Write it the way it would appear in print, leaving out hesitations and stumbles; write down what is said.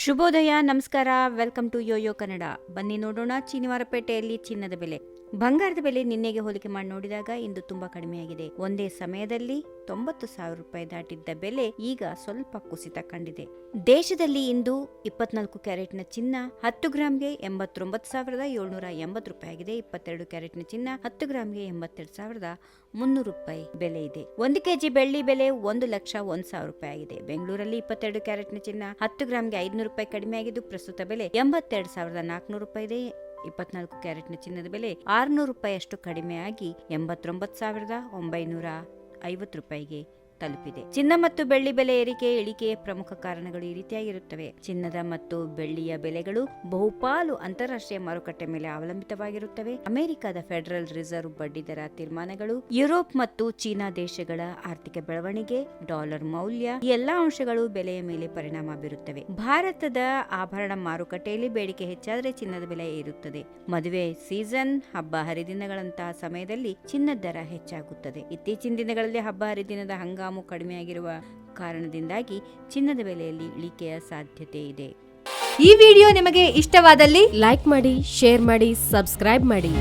ಶುಭೋದಯ, ನಮಸ್ಕಾರ. Welcome to YoYo Kannada. ಬನ್ನಿ ನೋಡೋಣ ಶನಿವಾರಪೇಟೆಯಲ್ಲಿ ಚಿನ್ನದ ಬೆಲೆ. ಬಂಗಾರದ ಬೆಲೆ ನಿನ್ನೆಗೆ ಹೋಲಿಕೆ ಮಾಡಿ ನೋಡಿದಾಗ ಇಂದು ತುಂಬಾ ಕಡಿಮೆಯಾಗಿದೆ. ಒಂದೇ ಸಮಯದಲ್ಲಿ 90,000 ರೂಪಾಯಿ ದಾಟಿದ್ದ ಬೆಲೆ ಈಗ ಸ್ವಲ್ಪ ಕುಸಿತ ಕಂಡಿದೆ. ದೇಶದಲ್ಲಿ ಇಂದು 24 ಕ್ಯಾರೆಟ್ನ ಚಿನ್ನ 10 ಗ್ರಾಂಗೆ 89,780 ರೂಪಾಯಿ ಆಗಿದೆ. 22 ಕ್ಯಾರೆಟ್ನ ಚಿನ್ನ 10 ಗ್ರಾಂಗೆ 82,300 ರೂಪಾಯಿ ಬೆಲೆ ಇದೆ. 1 ಕೆಜಿ ಬೆಳ್ಳಿ ಬೆಲೆ 1,01,000 ರೂಪಾಯಿ ಆಗಿದೆ. ಬೆಂಗಳೂರಲ್ಲಿ 22 ಕ್ಯಾರೆಟ್ನ ಚಿನ್ನ 10 ಗ್ರಾಂಗೆ 500 ರೂಪಾಯಿ ಕಡಿಮೆಯಾಗಿದ್ದು ಪ್ರಸ್ತುತ ಬೆಲೆ 82,400 ರೂಪಾಯಿ ಇದೆ. 24 ಕ್ಯಾರೆಟ್ನ ಚಿನ್ನದ ಬೆಲೆ 600 ರೂಪಾಯಿಯಷ್ಟು ಕಡಿಮೆಯಾಗಿ 89,950 ರೂಪಾಯಿಗೆ ತಲುಪಿದೆ. ಚಿನ್ನ ಮತ್ತು ಬೆಳ್ಳಿ ಬೆಲೆ ಏರಿಕೆ ಇಳಿಕೆಯ ಪ್ರಮುಖ ಕಾರಣಗಳು ಈ ರೀತಿಯಾಗಿರುತ್ತವೆ. ಚಿನ್ನದ ಮತ್ತು ಬೆಳ್ಳಿಯ ಬೆಲೆಗಳು ಬಹುಪಾಲು ಅಂತಾರಾಷ್ಟ್ರೀಯ ಮಾರುಕಟ್ಟೆ ಮೇಲೆ ಅವಲಂಬಿತವಾಗಿರುತ್ತವೆ. ಅಮೆರಿಕದ ಫೆಡರಲ್ ರಿಸರ್ವ್ ಬಡ್ಡಿ ದರ ತೀರ್ಮಾನಗಳು, ಯುರೋಪ್ ಮತ್ತು ಚೀನಾ ದೇಶಗಳ ಆರ್ಥಿಕ ಬೆಳವಣಿಗೆ, ಡಾಲರ್ ಮೌಲ್ಯ ಈ ಎಲ್ಲಾ ಅಂಶಗಳು ಬೆಲೆಯ ಮೇಲೆ ಪರಿಣಾಮ ಬೀರುತ್ತವೆ. ಭಾರತದ ಆಭರಣ ಮಾರುಕಟ್ಟೆಯಲ್ಲಿ ಬೇಡಿಕೆ ಹೆಚ್ಚಾದರೆ ಚಿನ್ನದ ಬೆಲೆ ಏರುತ್ತದೆ. ಮದುವೆ ಸೀಸನ್, ಹಬ್ಬ ಹರಿದಿನಗಳಂತಹ ಸಮಯದಲ್ಲಿ ಚಿನ್ನದ ದರ ಹೆಚ್ಚಾಗುತ್ತದೆ. ಇತ್ತೀಚಿನ ದಿನಗಳಲ್ಲಿ ಹಬ್ಬ ಹರಿದಿನದ ಹಂಗಾಮು ಕಡಿಮೆಯಾಗಿರುವ ಕಾರಣದಿಂದಾಗಿ ಚಿನ್ನದ ಬೆಲೆಯಲ್ಲಿ ಇಳಿಕೆಯ ಸಾಧ್ಯತೆ ಇದೆ. ಈ ವಿಡಿಯೋ ನಿಮಗೆ ಇಷ್ಟವಾದಲ್ಲಿ ಲೈಕ್ ಮಾಡಿ, ಶೇರ್ ಮಾಡಿ, ಸಬ್ಸ್ಕ್ರೈಬ್ ಮಾಡಿ.